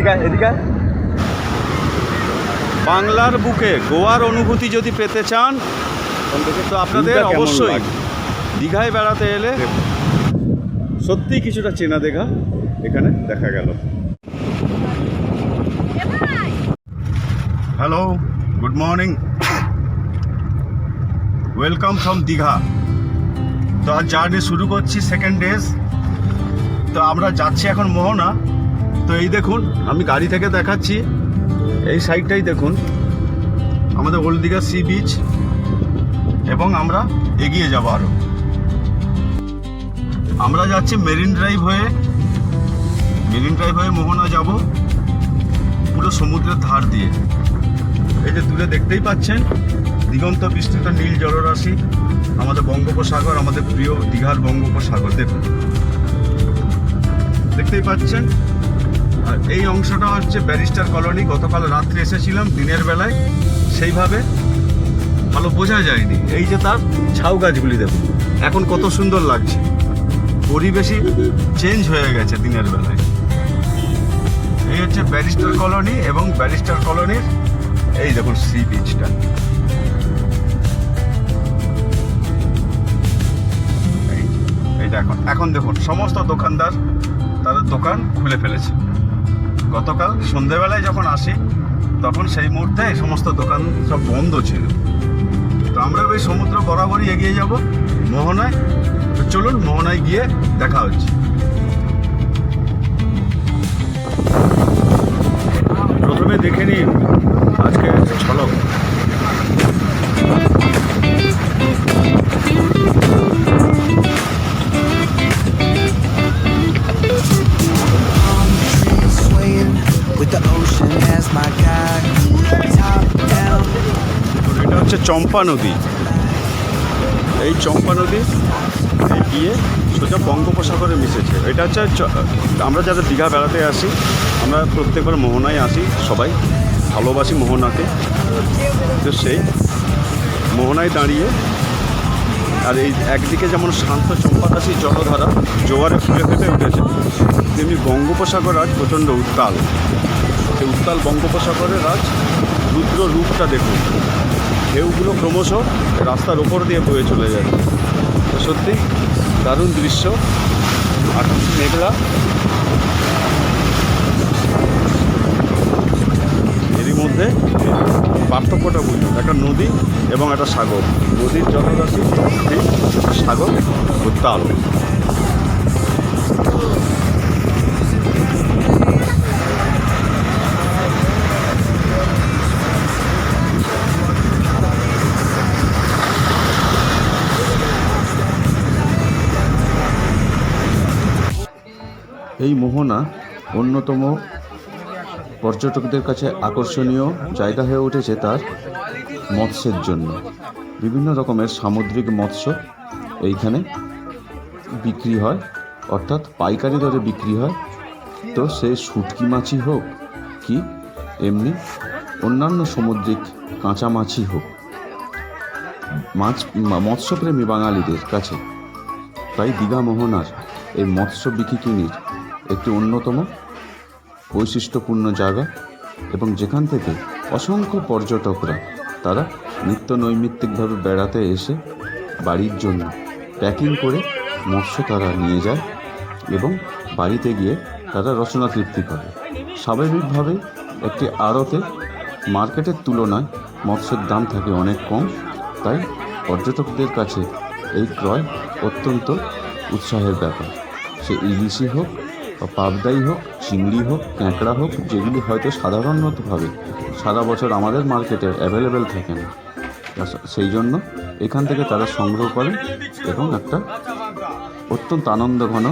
এদিকে এদিকে। বাংলার বুকে গোয়ার অনুভূতি যদি পেতে চান তো আপনাদের অবশ্যই দীঘায় বেড়াতে এলে সত্যিই কিছুটা চেনা দেখা এখানে দেখা গেল। Hello, good morning, welcome from Digha. তো আজ জার্নি শুরু করছি, সেকেন্ড ডেজ। তো আমরা যাচ্ছি এখন মোহনা। তো এই দেখুন, আমি গাড়ি থেকে দেখাচ্ছি, এই সাইডটাই দেখুন আমাদের ওল্ড দীঘা সি বিচ, এবং আমরা এগিয়ে যাব আরও। আমরা যাচ্ছি মেরিন ড্রাইভ হয়ে মোহনা যাব, পুরো সমুদ্রের ধার দিয়ে। এই যে দূরে দেখতেই পাচ্ছেন দিগন্ত বিস্তৃত নীল জলরাশি, আমাদের বঙ্গোপসাগর, আমাদের প্রিয় দীঘার বঙ্গোপসাগর দেখুন, দেখতেই পাচ্ছেন। আর এই অংশটা হচ্ছে ব্যারিস্টার কলোনি। গতকাল রাত্রে এসেছিলাম দিনের বেলায়, সেইভাবে ভালো বোঝা যায়নি। এই যে তার ঝাউ গাছগুলি দেখুন, এখন কত সুন্দর লাগছে, পরিবেশই চেঞ্জ হয়ে গেছে দিনের বেলায়। এই হচ্ছে ব্যারিস্টার কলোনি, এবং ব্যারিস্টার কলোনির এই দেখুন সি বিচটা। এইটা এখন দেখুন সমস্ত দোকানদার তাদের দোকান খুলে ফেলেছে। গতকাল সন্ধেবেলায় যখন আসি তখন সেই মুহূর্তে এই সমস্ত দোকান সব বন্ধ ছিল। তো আমরা ওই সমুদ্র বরাবরই এগিয়ে যাব মোহনায়। তো চলুন মোহনায় গিয়ে দেখা হচ্ছে। প্রথমে দেখে নিন আজকে ঝলক। এটা হচ্ছে চম্পা নদী। এই চম্পা নদী গিয়ে সোজা বঙ্গোপসাগরে মিশেছে। এটা হচ্ছে আমরা যারা দীঘা বেড়াতে আসি, আমরা প্রত্যেকবার মোহনায় আসি, সবাই ভালোবাসি মোহনাকে। তো সেই মোহনায় দাঁড়িয়ে, আর এই একদিকে যেমন শান্ত চম্পাদাসী জলধারা জোয়ারে ফুলে ফেটে উঠেছে, তেমনি বঙ্গোপসাগর আজ প্রচণ্ড উত্তাল। সেই উত্তাল বঙ্গোপসাগরের আজ রুদ্র রূপটা দেখুন, ঢেউগুলো ক্রমশ রাস্তার ওপর দিয়ে বয়ে চলে যাচ্ছে। তো সত্যি দারুণ দৃশ্য। আকাশ মেঘলা, এরই মধ্যে পার্থক্যটা বুঝুন, একটা নদী এবং একটা সাগর। নদীর জলরাশি স্থির, সাগর উত্তাল। এই মোহনা অন্যতম পর্যটকদের কাছে আকর্ষণীয় জায়গা হয়ে উঠেছে তার মৎস্যের জন্য। বিভিন্ন রকমের সামুদ্রিক মৎস্য এইখানে বিক্রি হয়, অর্থাৎ পাইকারি দরে বিক্রি হয়। তো সে শুটকি মাছই হোক কি এমনি অন্যান্য সামুদ্রিক কাঁচা মাছই হোক, মৎস্যপ্রেমী বাঙালিদের কাছে তাই দীঘা মোহনার এই মৎস্য বিকিনির একটি অন্যতম বৈশিষ্ট্যপূর্ণ জায়গা, এবং যেখান থেকে অসংখ্য পর্যটকরা তারা নিত্য নৈমিত্তিকভাবে বেড়াতে এসে বাড়ির জন্য প্যাকিং করে মৎস্য তারা নিয়ে যায়, এবং বাড়িতে গিয়ে তারা রচনা তৃপ্তি করে। স্বাভাবিকভাবে একটি আড়তে মার্কেটের তুলনায় মৎস্যের দাম থাকে অনেক কম, তাই পর্যটকদের কাছে এই ক্রয় অত্যন্ত উৎসাহের ব্যাপার। সে ইলিশই হোক বা পাবদাই হোক, চিংড়ি হোক, ক্যাঁকড়া হোক, যেগুলি হয়তো সাধারণতভাবে সারা বছর আমাদের মার্কেটে অ্যাভেলেবেল থাকে না, সেই জন্য এখান থেকে তারা সংগ্রহ করেন এবং একটা অত্যন্ত আনন্দঘন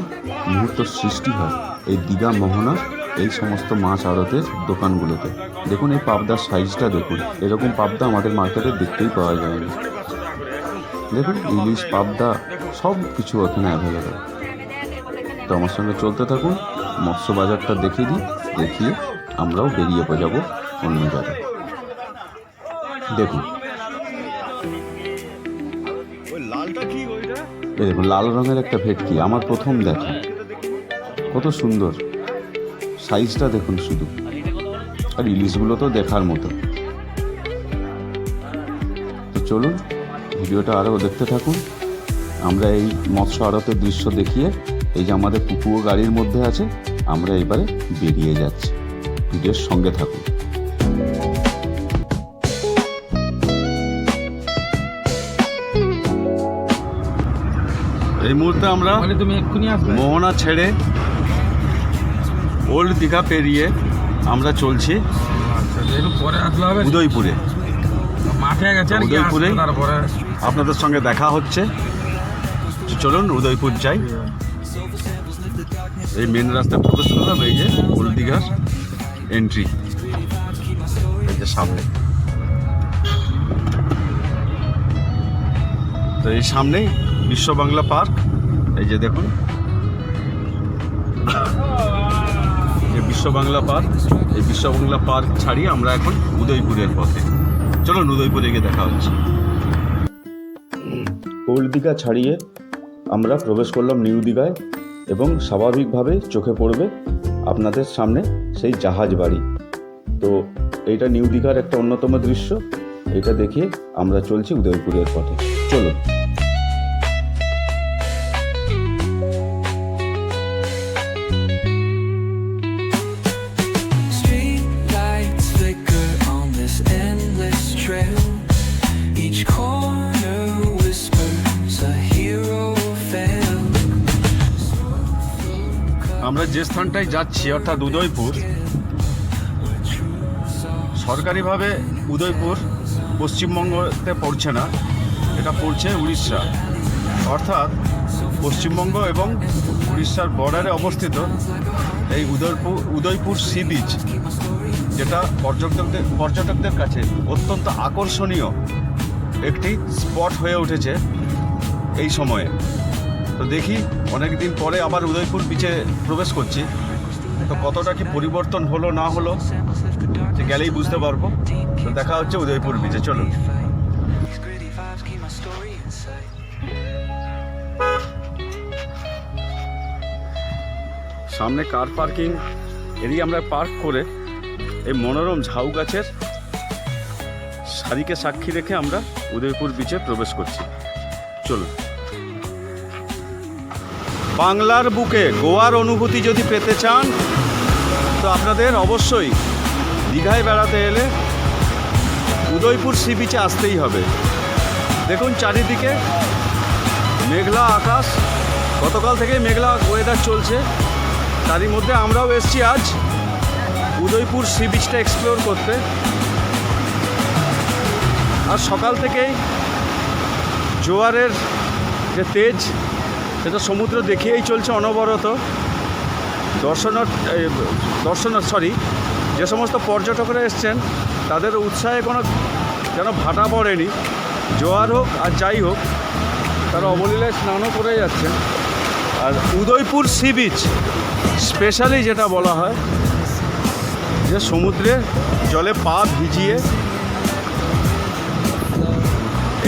মুহূর্ত সৃষ্টি হয় এই দীঘা মোহনার এই সমস্ত মাছ আড়তের দোকানগুলোতে। দেখুন এই পাবদার সাইজটা দেখুন, এরকম পাবদা আমাদের মার্কেটে দেখতেই পাওয়া যায় না। দেখুন ইলিশ, পাবদা সব কিছু এখানে অ্যাভেলেবেল। তো আমার সঙ্গে চলতে থাকুন, মৎস্য বাজারটা দেখিয়ে আমরাও বেরিয়ে যাব অন্য জায়গায়। দেখুন দেখুন লাল রঙের একটা ভেটকি, আমার প্রথম দেখা, কত সুন্দর সাইজটা দেখুন শুধু, আর ইলিশগুলো তো দেখার মতো। তো চলুন ভিডিওটা আরও দেখতে থাকুন। আমরা এই মৎস্য আড়তের দৃশ্য দেখিয়ে এই যে আমাদের পুকুর গাড়ির মধ্যে আছে, আমরা এবারে বেরিয়ে যাচ্ছি। ভিডিওর সঙ্গে থাকুন। এই মুহূর্তে আমরা মোহনা ছেড়ে ওল্ড দীঘা পেরিয়ে আমরা চলছি উদয়পুরে। উদয়পুরে আপনাদের সঙ্গে দেখা হচ্ছে। চলুন উদয়পুর যাই। এই মেন রাস্তায় প্রবেশ করলাম, এই যে ওল্ড দীঘার এন্ট্রি, এই যে সামনে। তো এই সামনেই বিশ্ব বাংলা পার্ক, এই যে দেখুন বিশ্ব বাংলা পার্ক। এই বিশ্ব বাংলা পার্ক ছাড়িয়ে আমরা এখন উদয়পুরের পথে। চলুন উদয়পুরে গিয়ে দেখা হচ্ছে। ওল্ড দীঘা ছাড়িয়ে আমরা প্রবেশ করলাম নিউ দীঘায়, এবং স্বাভাবিকভাবে চোখে পড়বে আপনাদের সামনে সেই জাহাজ বাড়ি। তো এইটা নিউ দীঘার একটা অন্যতম দৃশ্য। এটা দেখিয়ে আমরা চলছি উদয়পুরের পথে। চলুন। আমরা যে স্থানটায় যাচ্ছি অর্থাৎ উদয়পুর, সরকারিভাবে উদয়পুর পশ্চিমবঙ্গতে পড়ছে না, এটা পড়ছে উড়িষ্যা। অর্থাৎ পশ্চিমবঙ্গ এবং উড়িষ্যার বর্ডারে অবস্থিত এই উদয়পুর সি বিচ, যেটা পর্যটকদের কাছে অত্যন্ত আকর্ষণীয় একটি স্পট হয়ে উঠেছে এই সময়ে। তো দেখি অনেক দিন পরে আবার উদয়পুর বিচে প্রবেশ করছি, তো কতটা কি পরিবর্তন হলো না হলো সে গেলেই বুঝতে পারবো। তো দেখা হচ্ছে উদয়পুর বিচে। চলুন। সামনে কার পার্কিং এরিয়া আমরা পার্ক করে এই মনোরম ঝাউ গাছের সারিকে সাক্ষী রেখে আমরা উদয়পুর বিচে প্রবেশ করছি। চলুন। বাংলার বুকে গোয়ার অনুভূতি যদি পেতে চান, তো আপনাদের অবশ্যই দীঘায় বেড়াতে এলে উদয়পুর সি বিচে আসতেই হবে। দেখুন চারিদিকে মেঘলা আকাশ, গতকাল থেকে মেঘলা ওয়েদার চলছে, তারই মধ্যে আমরাও এসেছি আজ উদয়পুর সি বিচটা এক্সপ্লোর করতে। আর সকাল থেকেই জোয়ারের যে তেজ, সেটা সমুদ্র দেখিয়েই চলছে অনবরত। যে সমস্ত পর্যটকরা এসছেন তাদের উৎসাহে কোনো যেন ভাটা পড়েনি। জোয়ার হোক আর যাই হোক, তারা অবলীলায় স্নানও করে যাচ্ছেন। আর উদয়পুর সি বিচ স্পেশালি যেটা বলা হয় যে সমুদ্রের জলে পা ভিজিয়ে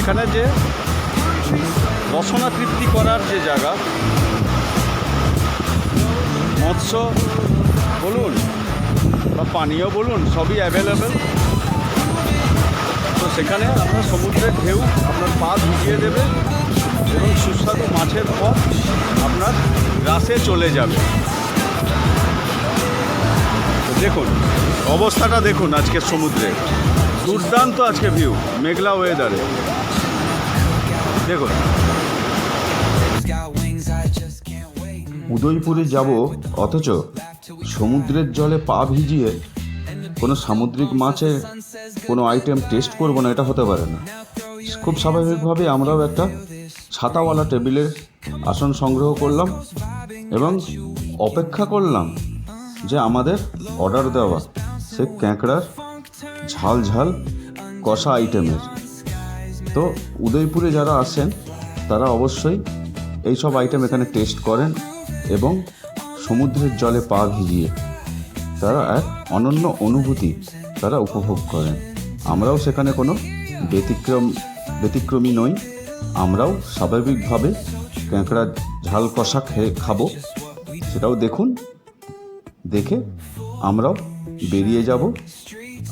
এখানে যে রসনা তৃপ্তি করার যে জায়গা, মৎস্য বলুন বা পানীয় বলুন, সবই অ্যাভেলেবেল। তো সেখানে আপনার সমুদ্রের ঢেউ আপনার পা ভিজিয়ে দেবে এবং সুস্বাদু মাছের পথ আপনার গ্রাসে চলে যাবে। দেখুন অবস্থাটা, দেখুন আজকের সমুদ্রে দুর্দান্ত আজকে ভিউ, মেঘলা ওয়েদারে। দেখুন উদয়পুরে যাব, অথচ সমুদ্রের জলে পা ভিজিয়ে কোনো সামুদ্রিক মাছের কোনো আইটেম টেস্ট করব না, এটা হতে পারে না। খুব স্বাভাবিকভাবে আমরাও একটা ছাতাওয়ালা টেবিলের আসন সংগ্রহ করলাম এবং অপেক্ষা করলাম যে আমাদের অর্ডার দেওয়া সে ক্যাঁকড়ার ঝাল ঝাল কষা আইটেমের। তো উদয়পুরে যারা আসেন তারা অবশ্যই এইসব আইটেম এখানে টেস্ট করেন এবং সমুদ্রের জলে পা ভিজিয়ে তারা এক অনন্য অনুভূতি তারা উপভোগ করেন। আমরাও সেখানে কোনো ব্যতিক্রমী নই। আমরাও স্বাভাবিকভাবে ক্যাঁকড়া ঝাল কষা খাবো। সেটাও দেখুন, দেখে আমরাও বেরিয়ে যাব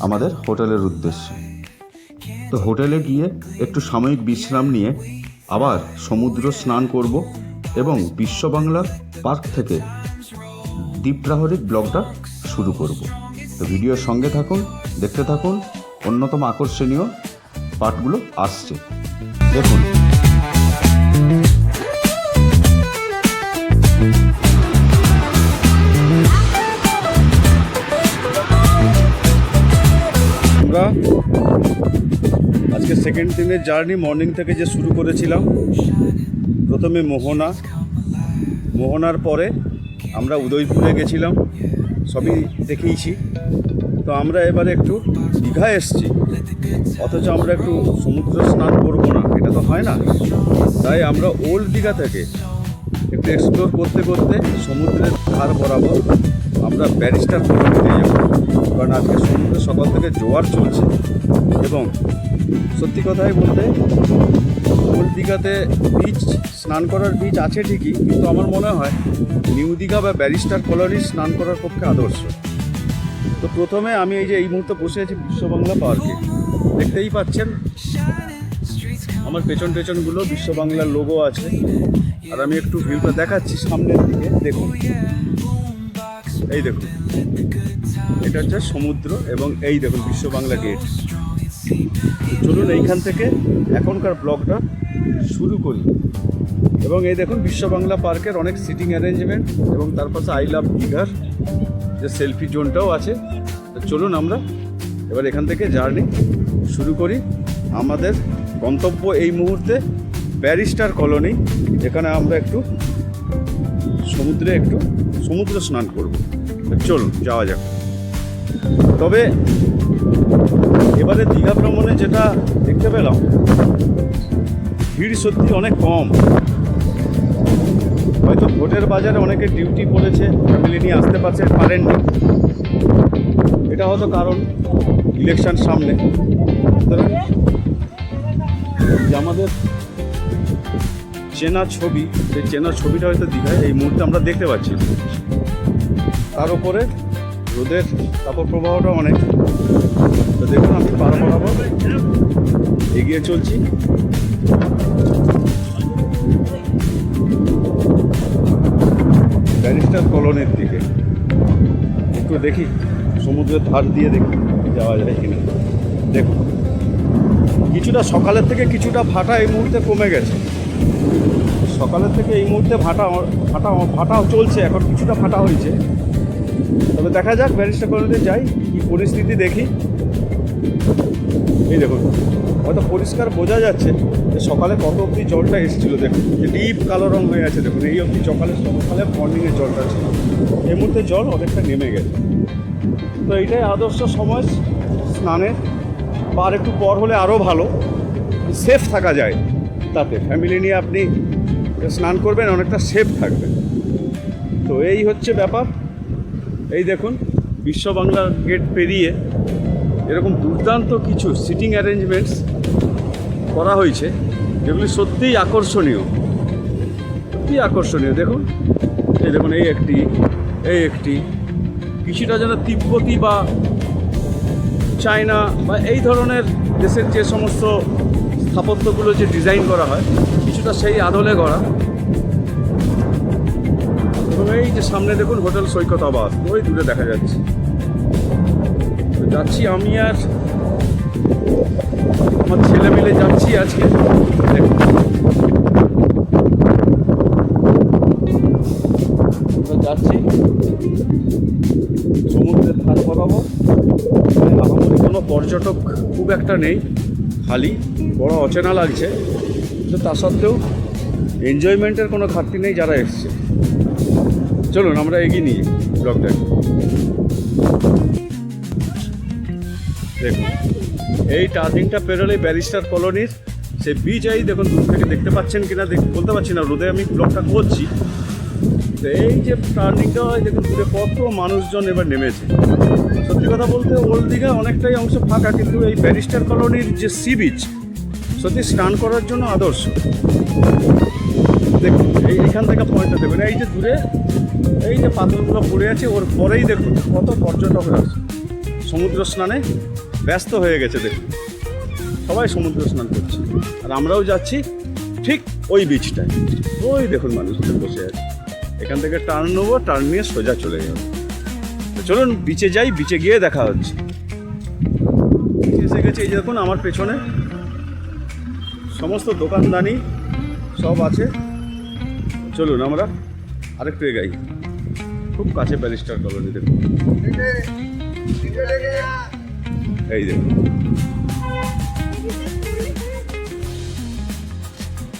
আমাদের হোটেলের উদ্দেশ্যে। তো হোটেলে গিয়ে একটু সাময়িক বিশ্রাম নিয়ে আবার সমুদ্র স্নান করব এবং বিশ্ব বাংলা পার্ক থেকে দ্বীপ্রাহরিক ব্লগটা শুরু করব। তো ভিডিওর সঙ্গে থাকুন, দেখতে থাকুন, অন্যতম আকর্ষণীয় পার্টগুলো আসছে, দেখুন। আমরা আজকে সেকেন্ড দিনের জার্নি মর্নিং থেকে যে শুরু করেছিলাম, প্রথমে মোহনার পরে আমরা উদয়পুরে গেছিলাম, সবই দেখিয়েছি। তো আমরা এবারে একটু দীঘা এসছি, অথচ আমরা একটু সমুদ্র স্নান করবো না, এটা তো হয় না। তাই আমরা ওল্ড দীঘা থেকে একটু এক্সপ্লোর করতে করতে সমুদ্রের ধার বরাবর আমরা ব্যারিস্টার কলোনিতে যাব, কারণ আজকে সমুদ্রে সকাল থেকে জোয়ার চলছে। এবং সত্যি কথাই বলতে ওল্ড দীঘাতে বিচ, স্নান করার বিচ আছে ঠিকই, কিন্তু আমার মনে হয় নিউ দীঘা বা ব্যারিস্টার কলোনি স্নান করার পক্ষে আদর্শ। তো প্রথমে আমি এই মুহূর্তে বসে আছি বিশ্ব বাংলা পার্কে, দেখতেই পাচ্ছেন আমার পেছনগুলো বিশ্ব বাংলার লোগো আছে। আর আমি একটু ভিউটা দেখাচ্ছি সামনের দিকে, দেখুন, এই দেখুন, এটা হচ্ছে সমুদ্র এবং এই দেখুন বিশ্ব বাংলা গেট। চলুন এইখান থেকে এখনকার ব্লগটা শুরু করি। এবং এই দেখুন বিশ্ব বাংলা পার্কের অনেক সিটিং অ্যারেঞ্জমেন্ট এবং তার পাশে আই লাভ দীঘার যে সেলফি জোনটাও আছে। তো চলুন আমরা এবার এখান থেকে জার্নি শুরু করি। আমাদের গন্তব্য এই মুহূর্তে ব্যারিস্টার কলোনি, এখানে আমরা একটু সমুদ্র স্নান করব। চলুন যাওয়া যাক। তবে এবারে দীঘা ভ্রমণে যেটা দেখতে পেলাম, ভিড় সত্যি অনেক কম। হয়তো ভোটের বাজারে অনেকে ডিউটি পড়েছে, ফ্যামিলি নিয়ে আসতে পারেননি, এটা হয়তো কারণ ইলেকশন সামনে। সুতরাং যে আমাদের চেনা ছবি, সেই চেনা ছবিটা হয়তো দীঘায় এই মুহূর্তে আমরা দেখতে পাচ্ছি। তার উপরে রোদের তাপর প্রবাহটা অনেক। তো দেখুন আমি বরাবর এগিয়ে চলছি। ব্যারিস্টার কলোনির দিকে একটু দেখি, সমুদ্রের ধার দিয়ে দেখি যাওয়া যায় কিনা। দেখুন কিছুটা সকালের থেকে কিছুটা ভাটা এই মুহূর্তে কমে গেছে। সকালের থেকে এই মুহূর্তে ভাটা চলছে, এখন কিছুটা ভাটা হয়েছে। তবে দেখা যাক ব্যারিস্টার কলোনিতে যাই, কি পরিস্থিতি দেখি। এই দেখুন হয়তো পরিষ্কার বোঝা যাচ্ছে যে সকালে কত অবধি জলটা এসেছিলো। দেখুন যে ডিপ কালো রঙ হয়ে আছে, দেখুন এই অবধি সকালে মর্নিংয়ের জলটা ছিল। এই মুহূর্তে জল অনেকটা নেমে গেছে। তো এইটাই আদর্শ সময় স্নানের, বা আর একটু পর হলে আরও ভালো, সেফ থাকা যায়। তাতে ফ্যামিলি নিয়ে আপনি স্নান করবেন, অনেকটা সেফ থাকবেন। তো এই হচ্ছে ব্যাপার। এই দেখুন বিশ্ব বাংলা গেট পেরিয়ে এরকম দুর্দান্ত কিছু সিটিং অ্যারেঞ্জমেন্টস করা হয়েছে, যেগুলি সত্যিই আকর্ষণীয়, দেখুন এই দেখুন এই একটি কিছুটা যেন তিব্বতী বা চায়না বা এই ধরনের দেশের যে সমস্ত স্থাপত্যগুলো যে ডিজাইন করা হয়, কিছুটা সেই আদলে করা। এবং এই যে সামনে দেখুন হোটেল সৈকত আবাস, ওই দূরে দেখা যাচ্ছে। তো যাচ্ছি আমি আর আমার ছেলে মিলে যাচ্ছি আজকে। দেখুন যাচ্ছি সমুদ্রের ধার বরাবর। আহামরি কোনো পর্যটক খুব একটা নেই, খালি বড় অচেনা লাগছে, কিন্তু তা সত্ত্বেও এনজয়মেন্টের কোনো ঘাটতি নেই যারা এসছে। চলুন আমরা এগিয়ে নিই ব্লগটাকে। দেখুন এই টার্নিংটা পেরোলেই ব্যারিস্টার কলোনির সেই বিচ। এই দেখুন দূর থেকে দেখতে পাচ্ছেন কিনা বলতে পারছি না, রোদে আমি ব্লগটা করছি। তো এই যে টার্নিংটা হয় দেখুন দূরে কত মানুষজন এবার নেমেছে। সত্যি কথা বলতে ওল্ড দীঘা অনেকটাই অংশ ফাঁকা, কিন্তু এই ব্যারিস্টার কলোনির যে সি বিচ সত্যি স্নান করার জন্য আদর্শ। দেখুন এইখান থেকে পয়েন্টটা দেখুন, এই যে দূরে এই যে পাথরগুলো পড়ে আছে ওর পরেই দেখুন কত পর্যটকরা সমুদ্র স্নানে ব্যস্ত হয়ে গেছে। দেখুন সবাই সমুদ্র স্নান করছে আর আমরাও যাচ্ছি ঠিক ওই বিচটায়। ওই দেখুন মানুষজন বসে আছে। এখান থেকে টার্ন নেবো, টার্ন নিয়ে সোজা চলে যাবো। চলুন বিচে যাই, বিচে গিয়ে দেখা হচ্ছে। এসে গেছে এই দেখুন আমার পেছনে সমস্ত দোকানদানি সব আছে। চলুন আমরা আরেকটু এগাই। খুব কাছে ব্যারিস্টার কলোনি দেখুন, এই দেখুন।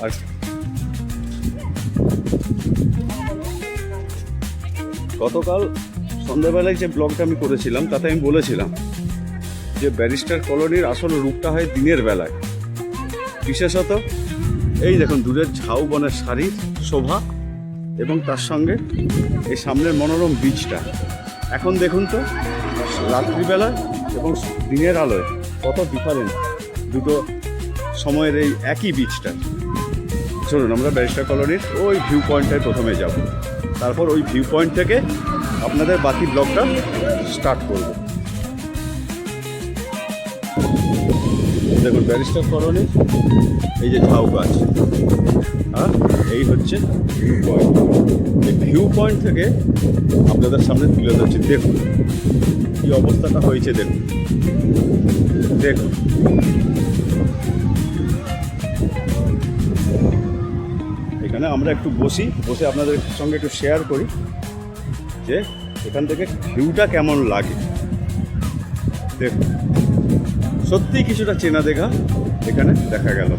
আর গতকাল সন্ধ্যাবেলায় যে ব্লগটা আমি করেছিলাম তাতে আমি বলেছিলাম যে ব্যারিস্টার কলোনির আসল রূপটা হয় দিনের বেলায়। বিশেষত এই দেখুন দূরের ঝাউবনের শাড়ির শোভা এবং তার সঙ্গে এই সামনের মনোরম বীচটা। এখন দেখুন তো রাত্রিবেলা এবং দিনের আলোয় কত ডিফারেন্স দুটো সময়ের এই একই বীচটা। চলুন আমরা ব্যারিস্টার কলোনির ওই ভিউ পয়েন্টটায় প্রথমে যাব, তারপর ওই ভিউ পয়েন্ট থেকে আপনাদের বাকি ব্লগটা স্টার্ট করব। দেখুন ব্যারিস্টার কলোনি, এই যে ঝাউ গাছ আর এই হচ্ছে ভিউ পয়েন্ট। এই ভিউ পয়েন্ট থেকে আপনাদের সামনে তুলে ধরছি। দেখুন কী অবস্থাটা হয়েছে, দেখুন দেখুন। এখানে আমরা একটু বসে আপনাদের সঙ্গে একটু শেয়ার করি যে এখান থেকে ভিউটা কেমন লাগে। দেখুন সত্যিই কিছুটা চেনা দেখা এখানে দেখা গেল।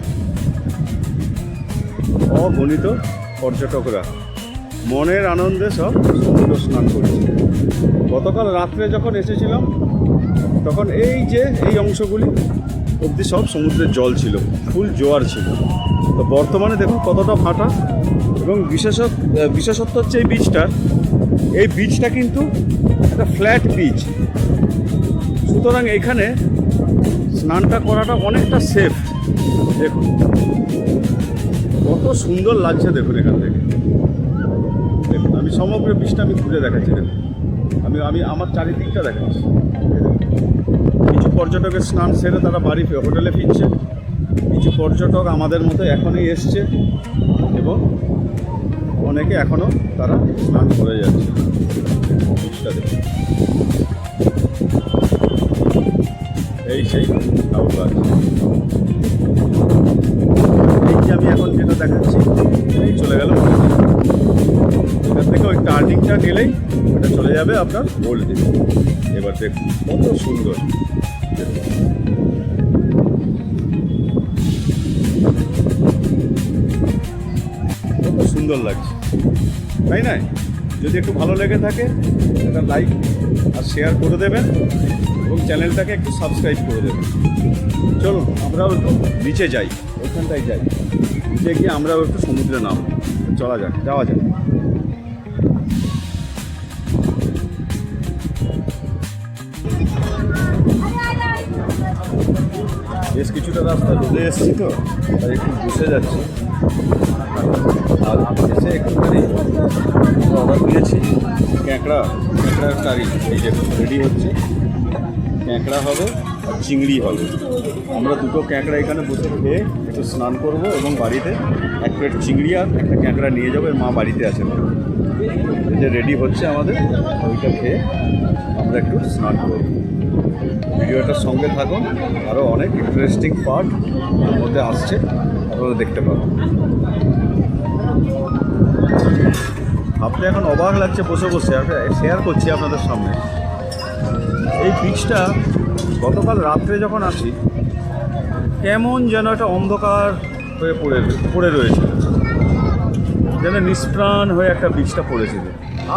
অগণিত পর্যটকরা মনের আনন্দে সব সমুদ্র স্নান করছে। গতকাল রাত্রে যখন এসেছিলাম তখন এই যে এই অংশগুলি অবধি সব সমুদ্রের জল ছিল, ফুল জোয়ার ছিল। তো বর্তমানে দেখুন কতটা ফাটা। এবং বিশেষত্ব হচ্ছে এই বীচটা কিন্তু একটা ফ্ল্যাট বীচ, সুতরাং এখানে স্নানটা করাটা অনেকটা সেফ। দেখুন কত সুন্দর লাগছে দেখুন এখান থেকে। দেখুন আমি সমগ্র বীচটা আমি ঘুরে দেখাচ্ছি। দেখুন আমি আমার চারিদিকটা দেখাচ্ছি। কিছু পর্যটকের স্নান সেরে তারা বাড়ি হোটেলে ফিরছে, কিছু পর্যটক আমাদের মতো এখনই এসছে এবং অনেকে এখনও তারা স্নান করে যাচ্ছে। বীচটা দেখুন, এই সেই ঝাউ গাছ। এই যে আমি এখন যেটা দেখাচ্ছি এই চলে গেল এখান থেকে ওই টার্নিংটা গেলেই ওটা চলে যাবে আপনার গোল্ড দ্বীপ। এবার দেখুন কত সুন্দর, কত সুন্দর লাগছে, তাই না? যদি একটু ভালো লেগে থাকে একটা লাইক আর শেয়ার করে দেবেন এবং চ্যানেলটাকে একটু সাবস্ক্রাইব করে দেবেন। চলুন আমরাও একটু নিচে যাই, ওইখানটায় যাই। নিচে গিয়ে আমরাও একটু সমুদ্রে যাওয়া যাক। বেশ কিছুটা রাস্তা রোদে এসেছি তো তাই একটু বসে যাচ্ছি। আর এসে একটুখানি অর্ডার দিয়েছি ক্যাঁকড়ার কারি। এই যে রেডি হচ্ছে, ক্যাঁকড়া হবে আর চিংড়ি হবে। আমরা দুটো ক্যাঁকড়া এখানে বসে খেয়ে একটু স্নান করব এবং বাড়িতে এক প্লেট চিংড়ি আর একটা ক্যাঁকড়া নিয়ে যাবো। মা বাড়িতে আছে, এই যে রেডি হচ্ছে আমাদের, ওইটা খেয়ে আমরা একটু স্নান করব। ভিডিওটার সঙ্গে থাকুন, আরও অনেক ইন্টারেস্টিং পার্ট এর মধ্যে আসছে, আপনারা দেখতে পাবেন। ভাবতে এখন অবাক লাগছে বসে শেয়ার করছি আপনাদের সামনে। এই বীচটা গতকাল রাত্রে যখন আসি কেমন যেন একটা অন্ধকার হয়ে পড়ে রয়েছে, যেন নিষ্প্রাণ হয়ে একটা বীচটা পড়েছিল।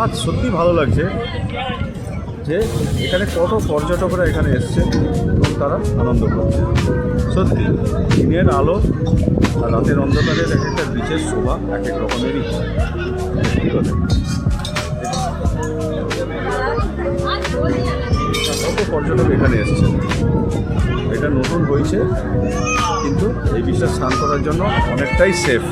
আজ সত্যি ভালো লাগছে যে এখানে কত পর্যটকরা এখানে এসছে এবং তারা আনন্দ করছে। সত্যি দিনের আলো আর রাতের অন্ধকারের এক একটা বীচের শোভা এক এক রকমেরই হয়। ঠিক আছে, কত পর্যটক এখানে এসছে। এটা নতুন হয়েছে কিন্তু এই বীচটা স্নান করার জন্য অনেকটাই সেফ।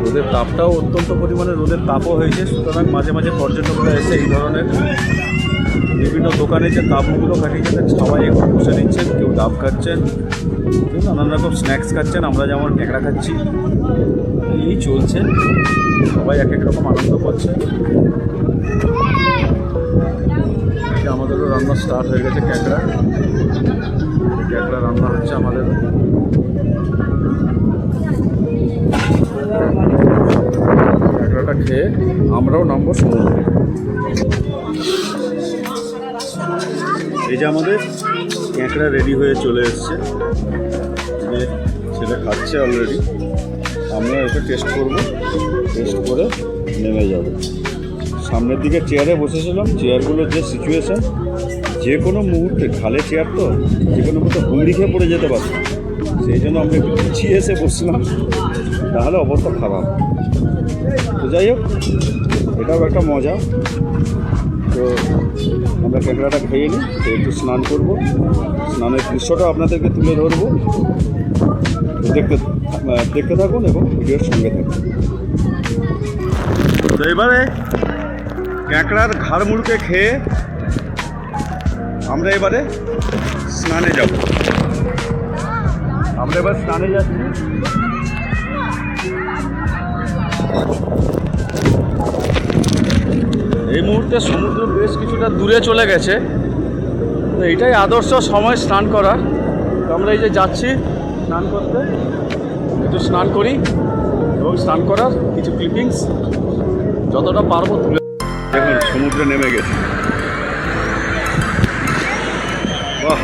রোদের তাপটাও অত্যন্ত পরিমাণে রোদের তাপও হয়েছে, সুতরাং মাঝে মাঝে পর্যটকরা এসে এই ধরনের বিভিন্ন দোকানে যে তাপগুলো কাটিয়েছেন সবাই এখন বসে নিচ্ছেন, কেউ ডাব খাচ্ছেন, কেউ নানান রকম স্ন্যাক্স খাচ্ছেন, আমরা যেমন ট্যাংরা খাচ্ছি, এই চলছে, সবাই এক এক রকম আনন্দ করছে। আমাদেরও রান্না স্টার্ট হয়ে গেছে, ক্যাঁকড়া রান্না হচ্ছে আমাদের। ক্যাঁকড়াটা খেয়ে আমরাও নামবো সমুদ্রে। এই যে আমাদের ক্যাঁকড়া রেডি হয়ে চলে এসছে, যে ছেলে খাচ্ছে অলরেডি, আমরা এসে টেস্ট করব, টেস্ট করে নেমে যাব। সামনের দিকে চেয়ারে বসেছিলাম, চেয়ারগুলোর যে সিচুয়েশান, যে কোনো মুহূর্তে খালে চেয়ার তো যে কোনো মুহূর্তে হুমড়ি খেয়ে পড়ে যেতে পারত, সেই জন্য আমরা একটু পিছিয়ে এসে বসছিলাম, তাহলে অবস্থা খারাপ। তো যাই হোক, এটাও একটা মজা। তো আমরা ক্যাঁকড়াটা খেয়ে নিই, একটু স্নান করব, স্নানের দৃশ্যটাও আপনাদেরকে তুলে ধরবো, দেখতে থাকুন এবং ভিডিওর সঙ্গে থাকুন। তো এবারে ক্যাঁকড়ার ঘাড় মুড়কে খেয়ে আমরা এবারে স্নানে যাব। আমরা এবার স্নানে যাচ্ছি। এই মুহূর্তে সমুদ্র বেশ কিছুটা দূরে চলে গেছে, তো এটাই আদর্শ সময় স্নান করার। তো আমরা এই যে যাচ্ছি স্নান করতে, একটু স্নান করি এবং স্নান করার কিছু ক্লিপিংস যতটা পারবো তুলে। দেখুন সমুদ্রে নেমে গেছে, বাহ,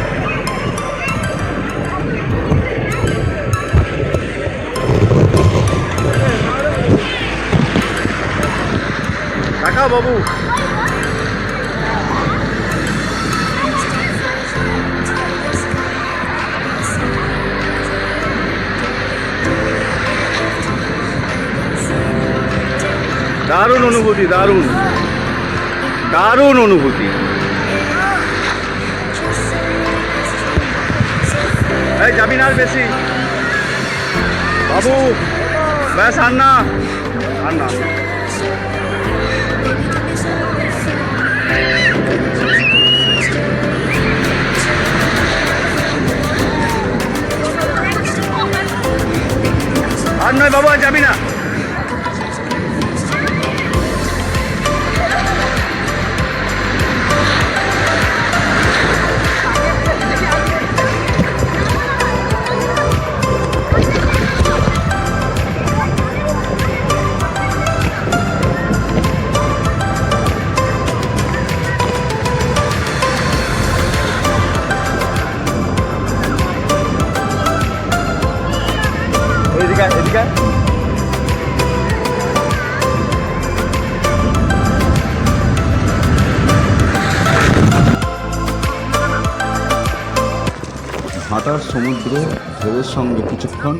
টাকা বাবু। দারুণ অনুভূতি, দারুণ দারুণ অনুভূতি। এই যাবি না আর বেশি বাবু, ব্যাস আর না, আর না। আর নয় বাবু, আর যাবি না। এদিকে ভাটার সমুদ্রে ঢেউয়ের সঙ্গে কিছুক্ষণ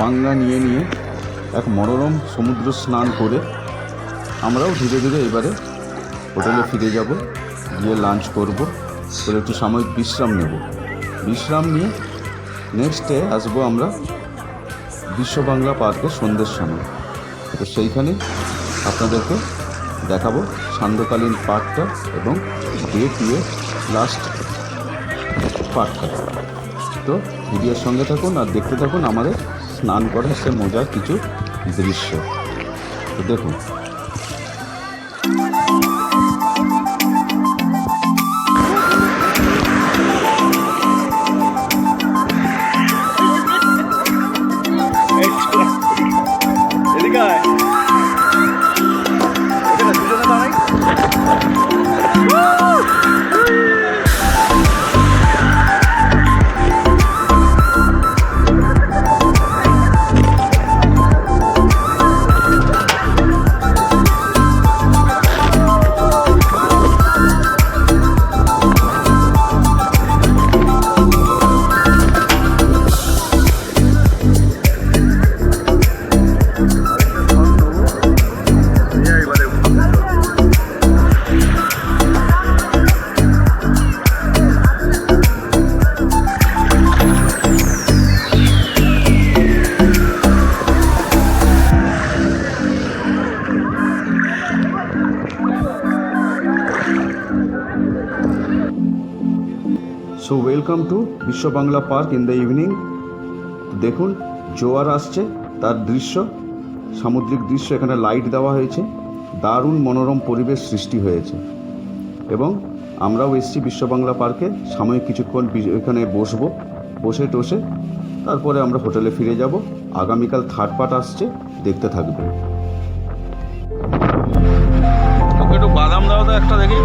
পাঙ্গা নিয়ে এক মনোরম সমুদ্র স্নান করে আমরাও ধীরে ধীরে এবারে হোটেলে ফিরে যাব, গিয়ে লাঞ্চ করব, করে একটু সাময়িক বিশ্রাম নেব। বিশ্রাম নিয়ে নেক্সট ডে আসবো আমরা বিশ্ব বাংলা পার্কে সন্ধ্যের সময়। তো সেইখানে আপনাদেরকে দেখাবো সান্ধ্যকালীন পার্কটা এবং ডে 2 এর লাস্ট পার্কটা। তো ভিডিওর সঙ্গে থাকুন আর দেখতে থাকুন আমাদের স্নান করার সে মজার কিছু দৃশ্য। তো দেখুন, সো ওয়েলকাম টু বিশ্ব Bangla park in the evening. দেখুন জোয়ার আসছে, তার দৃশ্য, সামুদ্রিক দৃশ্য, এখানে লাইট দেওয়া হয়েছে, দারুণ মনোরম পরিবেশ সৃষ্টি হয়েছে। এবং আমরাও এসেছি বিশ্ব বাংলা পার্কে, সাময়িক কিছুক্ষণ এখানে বসে টসে তারপরে আমরা হোটেলে ফিরে যাব। আগামীকাল থার্ড পার্ট আসছে, দেখতে থাকবেন। ওকে একটু বাদাম দাও তো একটা দেখি।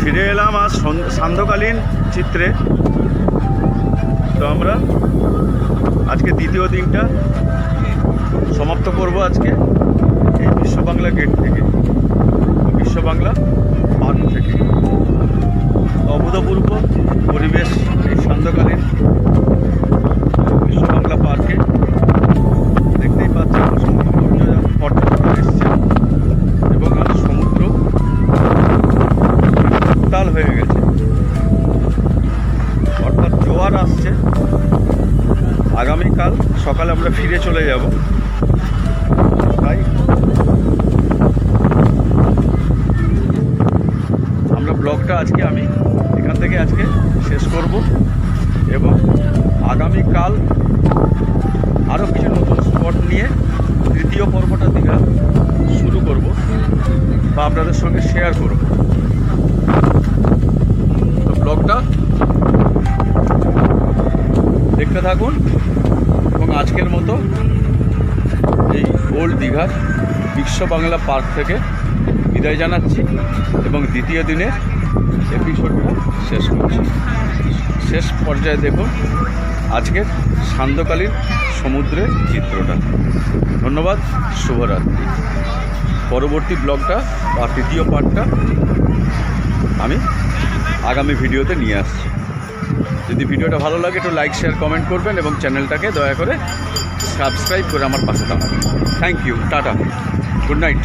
ফিরে এলাম আজ সান্ধ্যকালীন চিত্রে। তো আমরা আজকে দ্বিতীয় দিনটা সমাপ্ত করব আজকে এই বিশ্ব বাংলা গেট থেকে, বিশ্ব বাংলা পার্ক থেকে। অভূতপূর্ব পরিবেশ এই সান্ধ্যকালীন বিশ্ব বাংলা পার্কে। দেখতেই পাচ্ছেন পর্যটক এসছে এবং আজ সমুদ্র উত্তাল হয়ে গেছে, অর্থাৎ জোয়ার আসছে। আগামীকাল সকালে আমরা ফিরে চলে যাব। তাই আমরা ব্লগটা আজকে আমি এখান থেকে আজকে শেষ করব এবং আগামীকাল আরও কিছু নতুন স্পট নিয়ে তৃতীয় পর্বটা দীঘা শুরু করব বা আপনাদের সঙ্গে শেয়ার করব। তো ব্লগটা দেখতে থাকুন এবং আজকের মতো এই ওল্ড দীঘার বিশ্ব বাংলা পার্ক থেকে বিদায় জানাচ্ছি এবং দ্বিতীয় দিনের এপিসোডটা শেষ করছি। শেষ পর্যায়ে দেখুন আজকের সান্ধ্যকালীন সমুদ্রের চিত্রটা। ধন্যবাদ, শুভরাত্রি। পরবর্তী ব্লগটা বা তৃতীয় পার্টটা আমি আগামী ভিডিওতে নিয়ে আসছি। যদি ভিডিওটা ভালো লাগে একটু লাইক, শেয়ার, কমেন্ট করবেন এবং চ্যানেলটাকে দয়া করে সাবস্ক্রাইব করে আমার পাশে থাকবেন। Thank you, tata, good night.